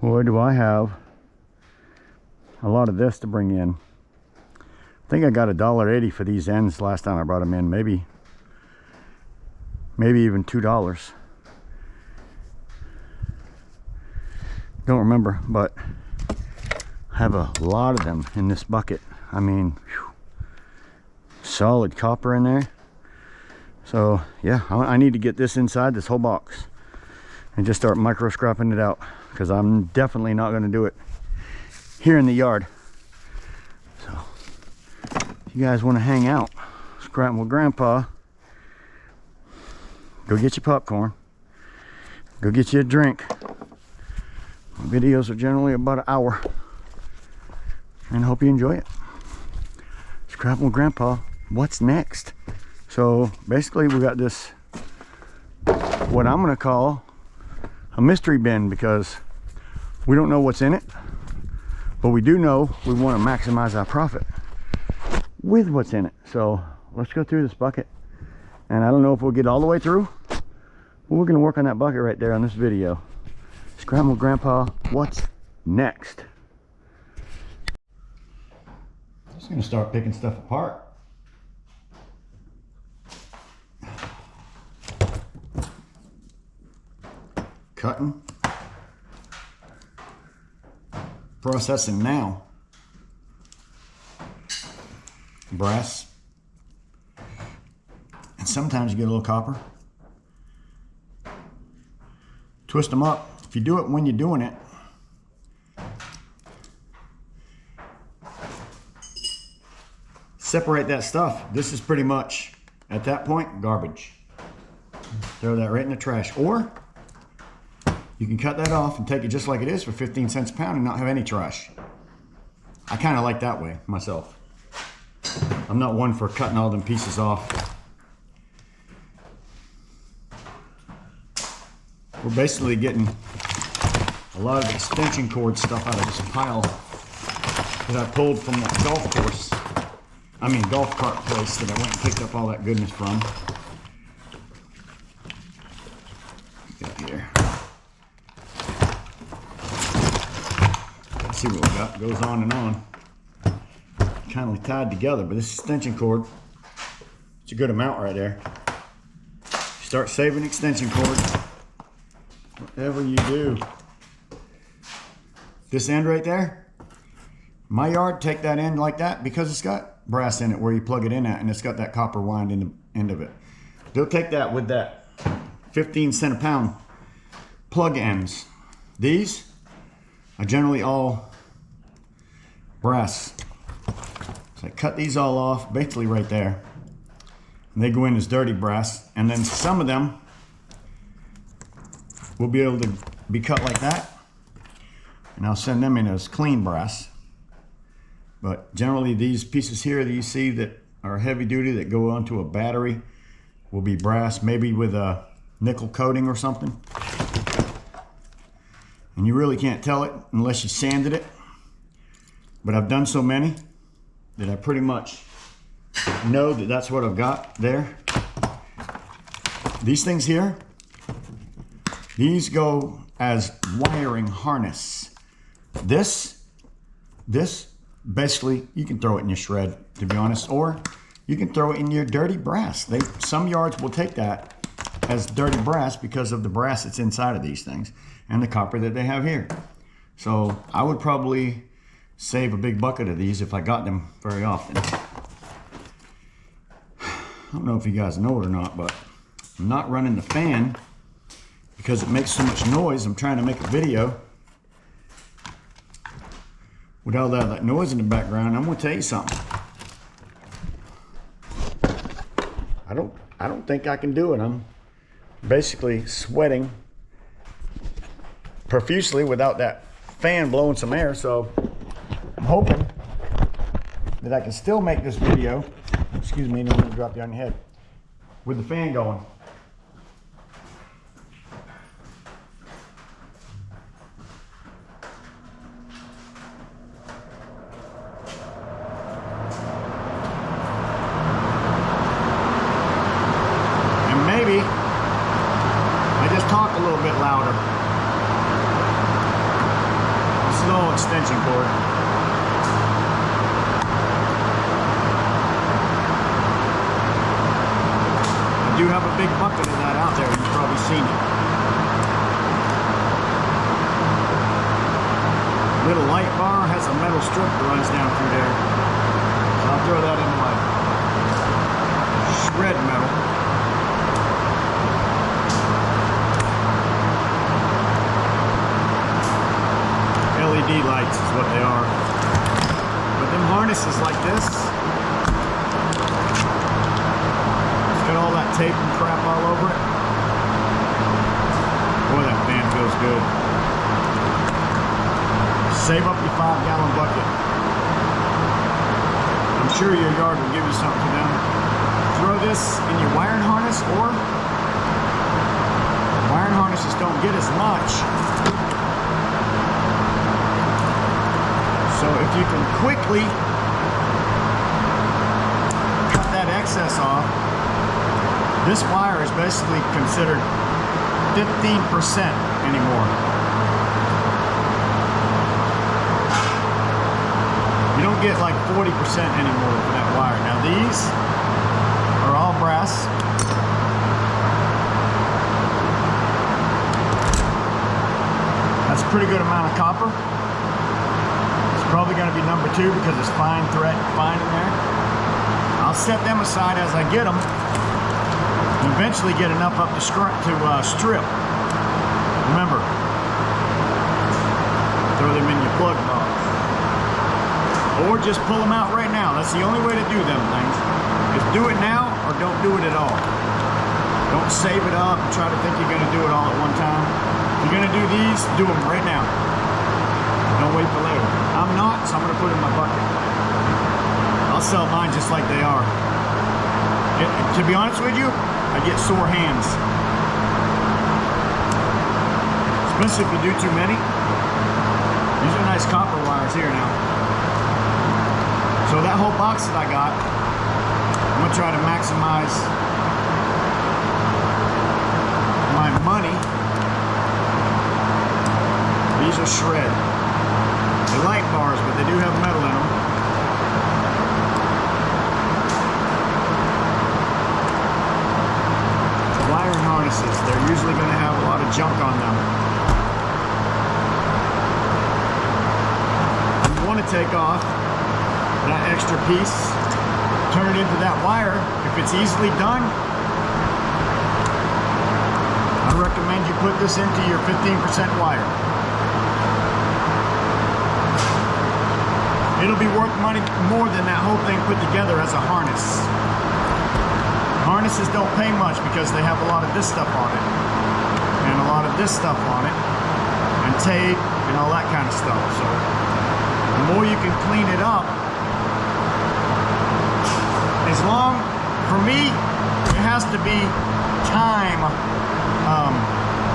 Boy, do I have a lot of this to bring in. I think I got $1.80 for these ends last time I brought them in. Maybe even $2. Don't remember, but I have a lot of them in this bucket. I mean, whew, solid copper in there. So yeah, I need to get this inside this whole box and just start micro scrapping it out, because I'm definitely not going to do it here in the yard. So if you guys want to hang out scrapping with Grandpa, go get your popcorn, go get you a drink. My videos are generally about an hour, and I hope you enjoy it. Scrapping with Grandpa, what's next? So basically we got this, what I'm going to call a mystery bin, because we don't know what's in it, but we do know we want to maximize our profit with what's in it. So let's go through this bucket, and I don't know if we'll get all the way through, but we're going to work on that bucket right there on this video. Scramble Grandpa, what's next? I'm just going to start picking stuff apart. Cutting, processing now. Brass, and sometimes you get a little copper. Twist them up. If you do it when you're doing it, separate that stuff. This is pretty much, at that point, garbage. Throw that right in the trash. Or you can cut that off and take it just like it is for 15 cents a pound and not have any trash. I kind of like that way myself. I'm not one for cutting all them pieces off. We're basically getting a lot of extension cord stuff out of this pile that I pulled from that golf course. I mean golf cart place that I went and picked up all that goodness from. Got here. Let's see what we got. Goes on and on. Kind of tied together, but this extension cord, it's a good amount right there. Start saving extension cord. Whatever you do. This end right there, my yard, take that end like that, because it's got brass in it where you plug it in at, and it's got that copper wind in the end of it. They'll take that with that 15 cent a pound plug ends. These are generally all brass. So I cut these all off, basically right there. And they go in as dirty brass, and then some of them will be able to be cut like that, and I'll send them in as clean brass. But generally these pieces here that you see that are heavy duty that go onto a battery will be brass, maybe with a nickel coating or something. And you really can't tell it unless you sanded it. But I've done so many that I pretty much know that that's what I've got there. These things here, these go as wiring harness. This basically, you can throw it in your shred, to be honest, or you can throw it in your dirty brass. Some yards will take that as dirty brass because of the brass that's inside of these things and the copper that they have here. So I would probably save a big bucket of these if I got them very often. I don't know if you guys know it or not, but I'm not running the fan because it makes so much noise. I'm trying to make a video with all that noise in the background. I'm gonna tell you something. I don't think I can do it. I'm basically sweating profusely without that fan blowing some air, so I'm hoping that I can still make this video. Excuse me, don't want to drop you on your head. With the fan going. And maybe I just talk a little bit louder. extension cord. I do have a big bucket of that out there. You've probably seen it. Little light bar has a metal strip that runs down through there. So I'll throw that in my shred metal. LED lights is what they are. But them harnesses like this, it's got all that tape and crap all over it. Boy, that fan feels good. Save up your 5-gallon bucket. I'm sure your yard will give you something for them. Throw this in your wiring harness, or wiring harnesses don't get as much. So if you can quickly cut that excess off, this wire is basically considered 15% anymore. You don't get like 40% anymore for that wire. Now these are all brass. That's a pretty good amount of copper. It's probably going to be number 2 because it's fine thread, fine in there. I'll set them aside as I get them and eventually get enough up to strip. Remember, throw them in your plug box. Or just pull them out right now. That's the only way to do them things. Is do it now or don't do it at all. Don't save it up and try to think you're going to do it all at one time. If you're going to do these, do them right now. Don't wait for later. I'm not, so I'm going to put it in my bucket. I'll sell mine just like they are. To be honest with you, I get sore hands. Especially if you do too many. These are nice copper wires here now. So that whole box that I got, I'm going to try to maximize my money. These are shred. They're light bars, but they do have metal in them. Wiring harnesses, they're usually going to have a lot of junk on them. You want to take off that extra piece, turn it into that wire. If it's easily done, I recommend you put this into your 15% wire. It'll be worth money more than that whole thing put together as a harness. Harnesses don't pay much because they have a lot of this stuff on it, and a lot of this stuff on it, and tape, and all that kind of stuff. So the more you can clean it up, as long, for me, it has to be time.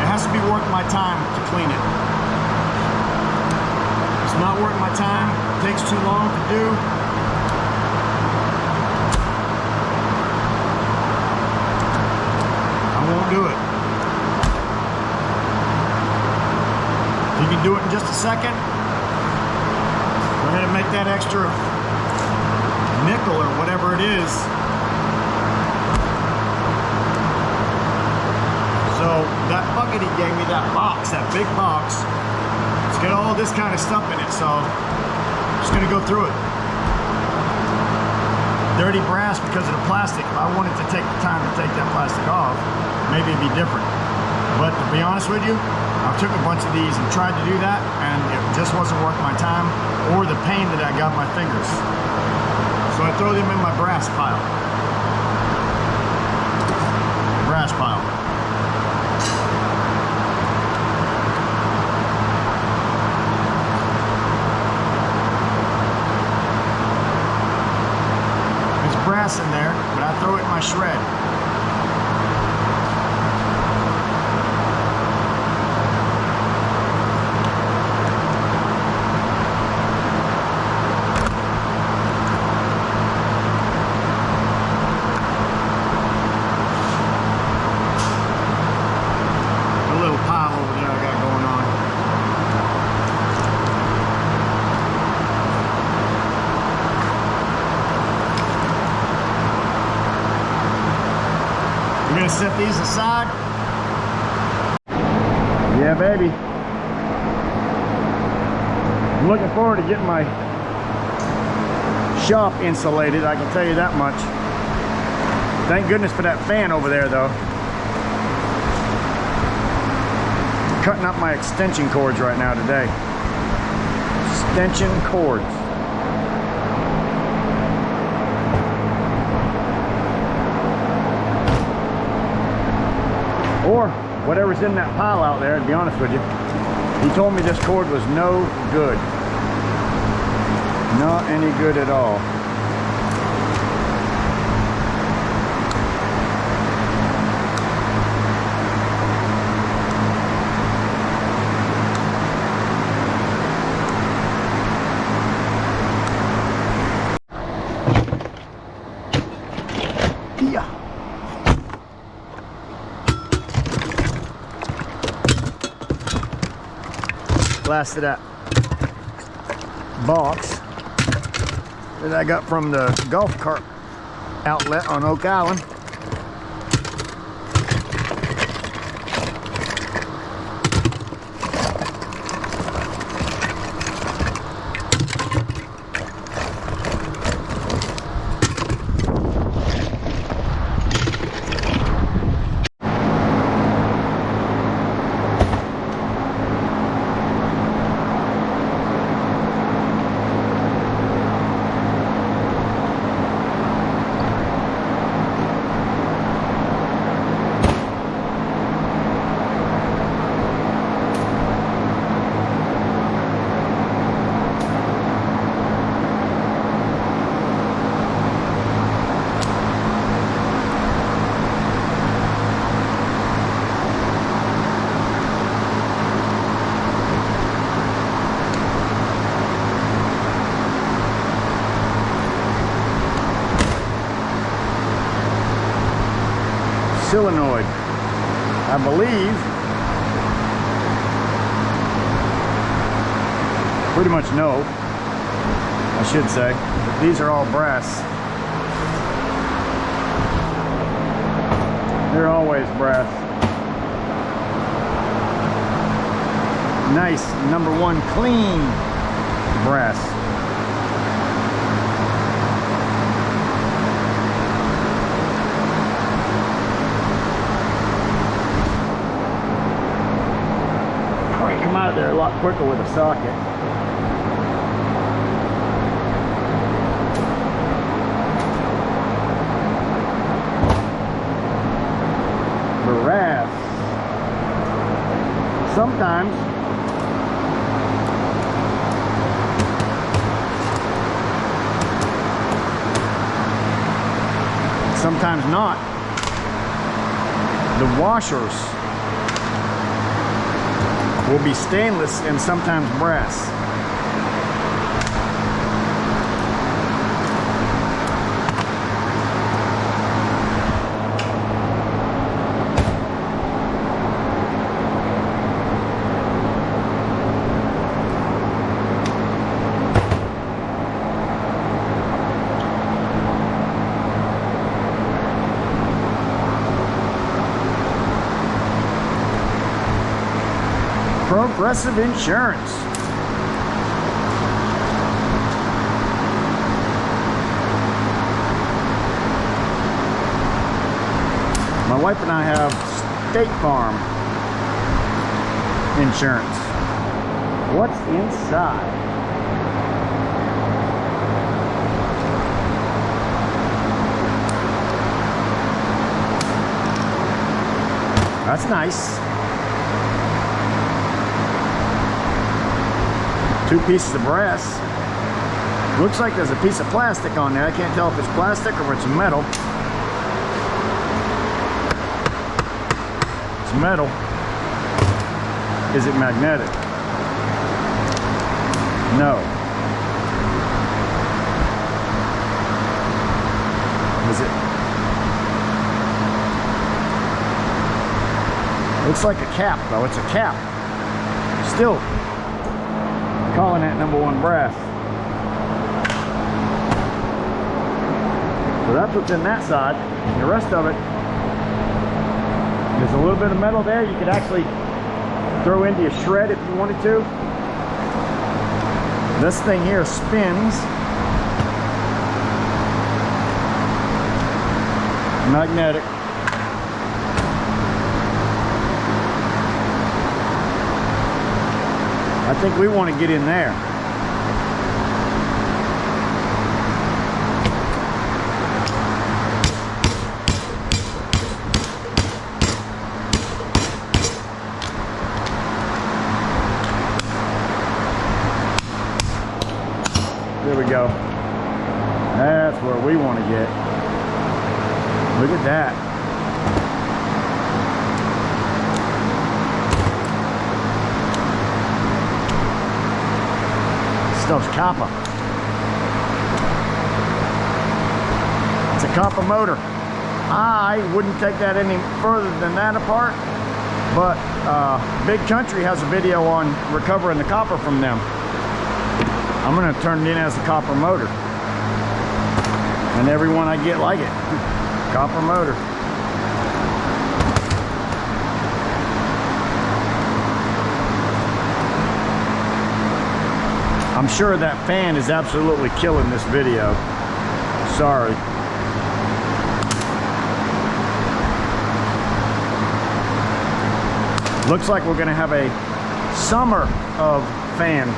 It has to be worth my time to clean it. If it's not worth my time, it takes too long to do. I won't do it. If you can do it in just a second, go ahead and make that extra nickel or whatever it is. So that bucket he gave me, that box, that big box, it's got all this kind of stuff in it. So I'm just going to go through it. Dirty brass because of the plastic. If I wanted to take the time to take that plastic off, maybe it'd be different. But to be honest with you, I took a bunch of these and tried to do that, and it just wasn't worth my time or the pain that I got in my fingers. So I throw them in my brass pile. Brass pile. There's brass in there, but I throw it in my shred. gonna set these aside. Yeah, baby. I'm looking forward to getting my shop insulated, I can tell you that much. Thank goodness for that fan over there, though. I'm cutting up my extension cords right now today. Extension cords. Or whatever's in that pile out there, to be honest with you. He told me this cord was no good. Not any good at all. Yeah. Last of that box that I got from the golf cart outlet on Oak Island. Solenoid, I believe. Pretty much no, I should say. But these are all brass. They're always brass. Nice, #1 clean brass. Come out of there a lot quicker with a socket. Brass. Sometimes not. The washers will be stainless and sometimes brass. Progressive Insurance. My wife and I have State Farm insurance. What's inside? That's nice. 2 pieces of brass. Looks like there's a piece of plastic on there. I can't tell if it's plastic or if it's metal. It's metal. Is it magnetic? No. Is it? Looks like a cap though. It's a cap. Still calling that #1 brass. So that's what's in that side. The rest of it There's a little bit of metal there you could actually throw into a shred if you wanted to. This thing here spins. Magnetic. I think we want to get in there. There we go. That's where we want to get. Look at that. Stuff's copper. It's a copper motor. I wouldn't take that any further than that apart, but Big Country has a video on recovering the copper from them. I'm going to turn it in as a copper motor, and every one I get like it. Copper motor. I'm sure that fan is absolutely killing this video. Sorry. Looks like we're going to have a summer of fan.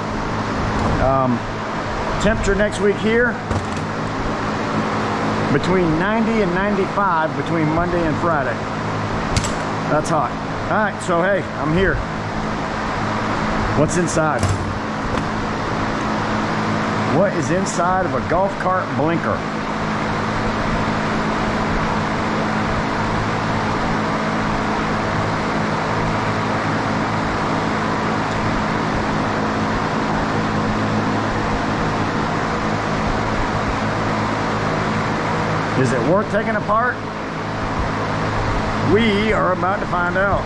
Temperature next week here between 90 and 95 between Monday and Friday. That's hot. All right, so hey, I'm here. What's inside? What is inside of a golf cart blinker? Is it worth taking apart? We are about to find out.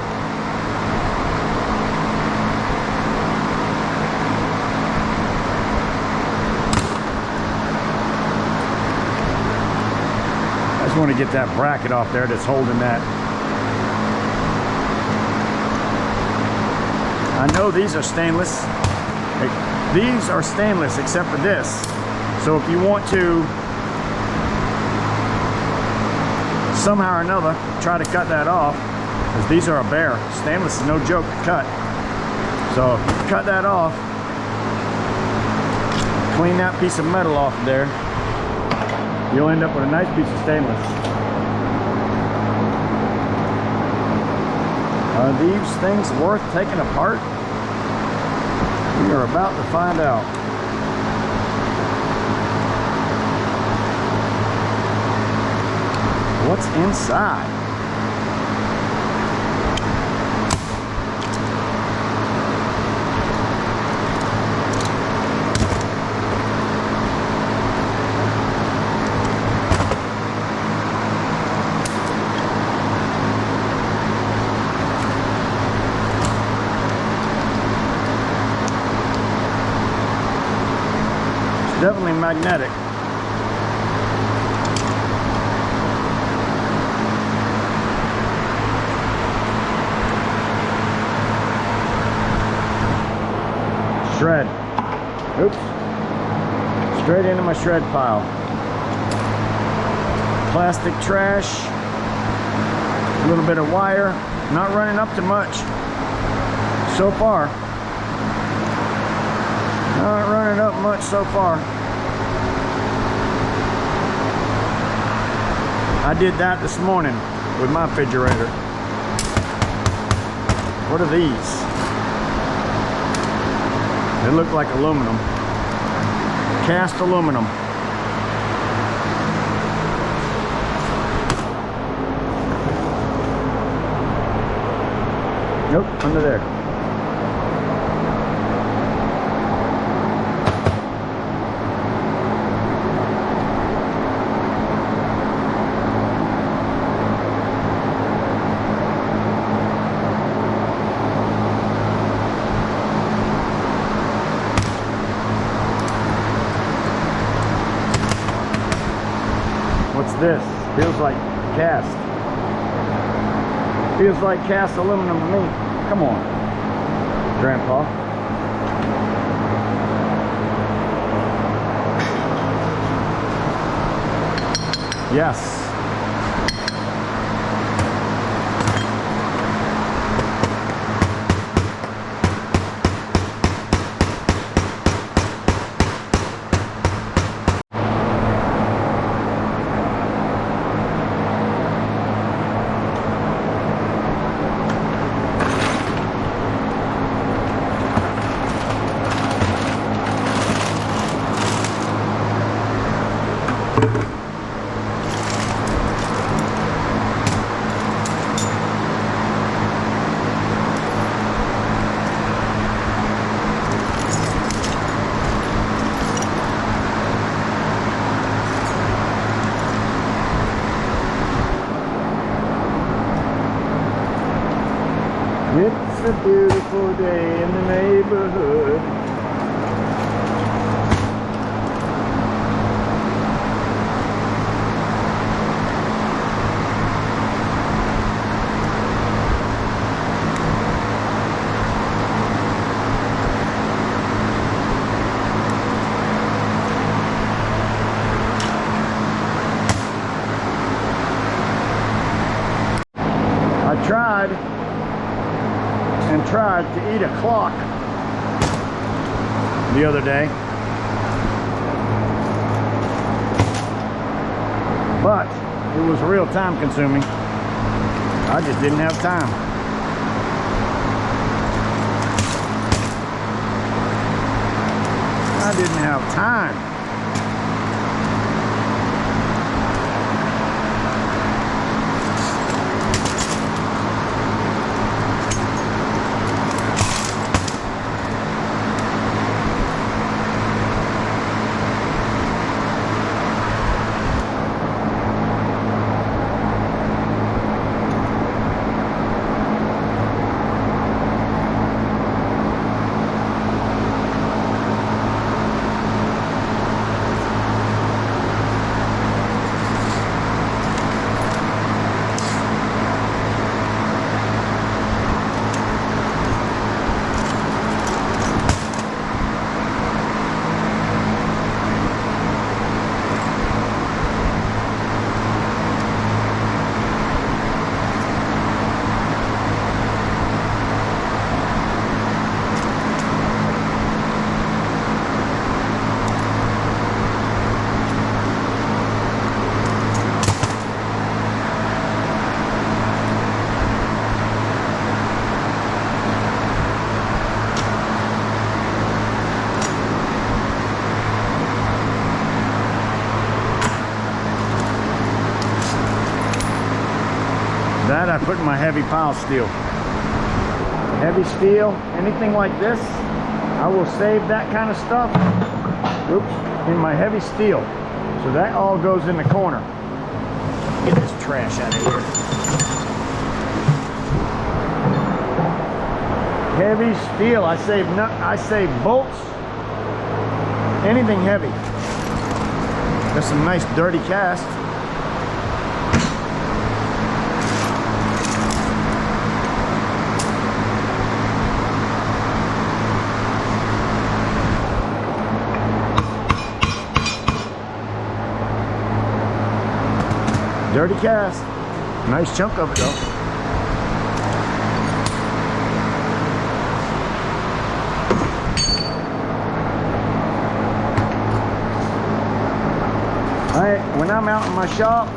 I just want to get that bracket off there that's holding that. I know these are stainless. These are stainless except for this. So if you want to somehow or another try to cut that off, because these are a bear. Stainless is no joke to cut. So if you cut that off, clean that piece of metal off of there, you'll end up with a nice piece of stainless. Are these things worth taking apart? We are about to find out. What's inside? It's definitely magnetic. Shred. Oops. Straight into my shred pile. Plastic trash. A little bit of wire. Not running up to much so far. Not running up much so far. I did that this morning with my refrigerator. What are these? They look like aluminum. Cast aluminum. Nope, under there. What's this? Feels like cast. Feels like cast aluminum to me. Come on, Grandpa. Yes. It's a beautiful day in the neighborhood. I tried to eat a clock the other day, but it was real time consuming. I just didn't have time. I didn't have time. That I put in my heavy pile steel. Heavy steel, anything like this, I will save that kind of stuff, oops, in my heavy steel. So that all goes in the corner. Get this trash out of here. Heavy steel, I save bolts, anything heavy. There's some nice dirty cast. Dirty cast. Nice chunk of it though. When I'm out in my shop,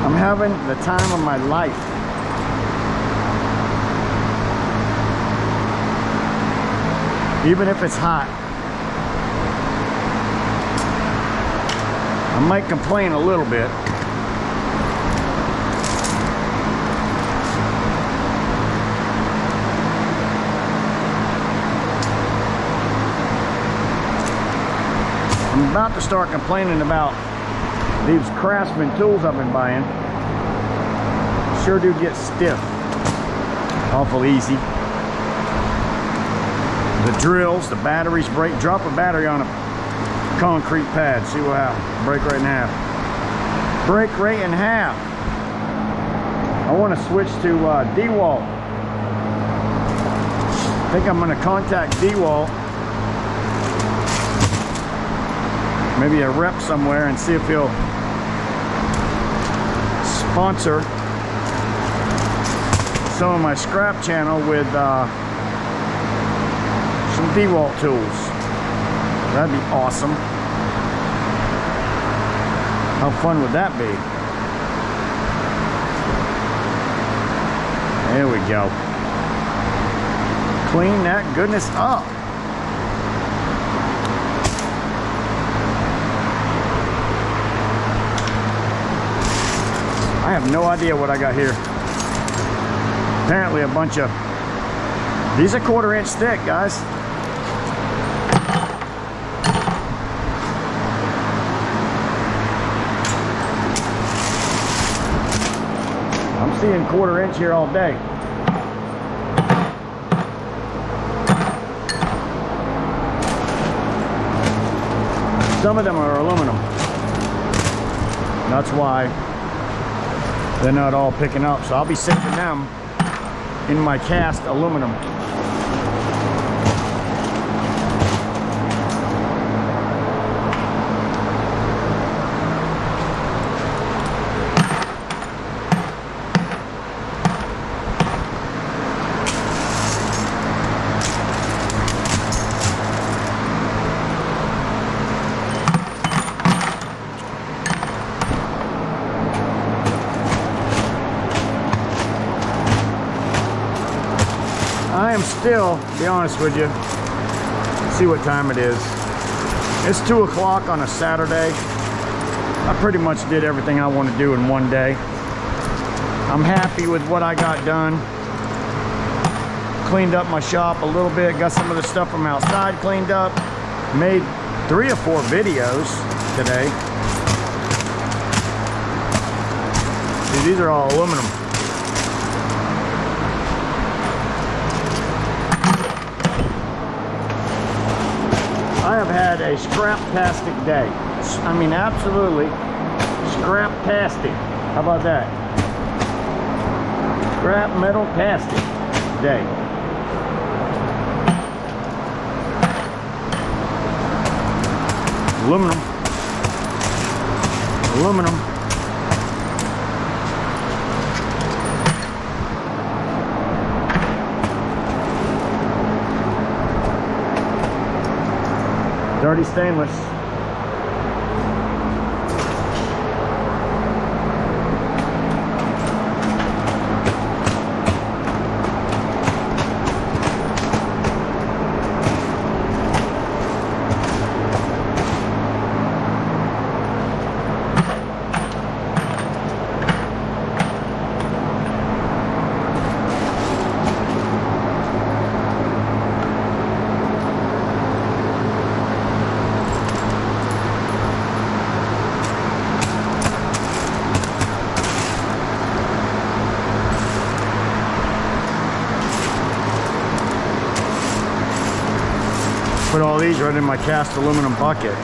I'm having the time of my life. Even if it's hot. I might complain a little bit. I'm about to start complaining about these Craftsman tools I've been buying. Sure do get stiff. Awful easy. The drills, the batteries break. Drop a battery on a concrete pad, see what happens. Break right in half. Break right in half. I want to switch to D-Walt. I think I'm going to contact D-Walt, maybe a rep somewhere, and see if he'll sponsor some of my scrap channel with some D-Walt tools. That'd be awesome. How fun would that be? There we go. Clean that goodness up. I have no idea what I got here. Apparently a bunch of, these are 1/4 inch thick, guys. I'm seeing 1/4 inch here all day. Some of them are aluminum. That's why they're not all picking up. So I'll be saving them in my cast aluminum. I am still, to be honest with you, see what time it is. It's 2 o'clock on a Saturday. I pretty much did everything I want to do in one day. I'm happy with what I got done. Cleaned up my shop a little bit, got some of the stuff from outside cleaned up. Made 3 or 4 videos today. See, these are all aluminum. I have had a scrap-tastic day. I mean, absolutely scrap-tastic. How about that? Scrap metal-tastic day. Aluminum. Aluminum. Dirty stainless. Put all these right in my cast aluminum bucket.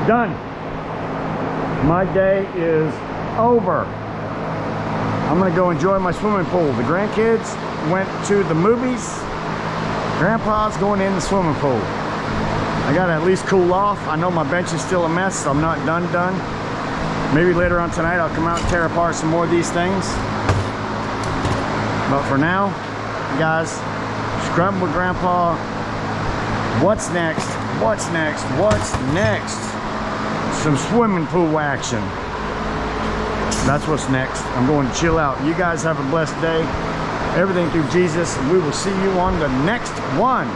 Done. My day is over. I'm gonna go enjoy my swimming pool. The grandkids went to the movies. Grandpa's going in the swimming pool. I gotta at least cool off. I know my bench is still a mess, so I'm not done. Maybe later on tonight I'll come out and tear apart some more of these things. But for now, guys, scrubbing with Grandpa. What's next? What's next? What's next? Some swimming pool action. That's what's next. I'm going to chill out. You guys have a blessed day. Everything through Jesus. We will see you on the next one.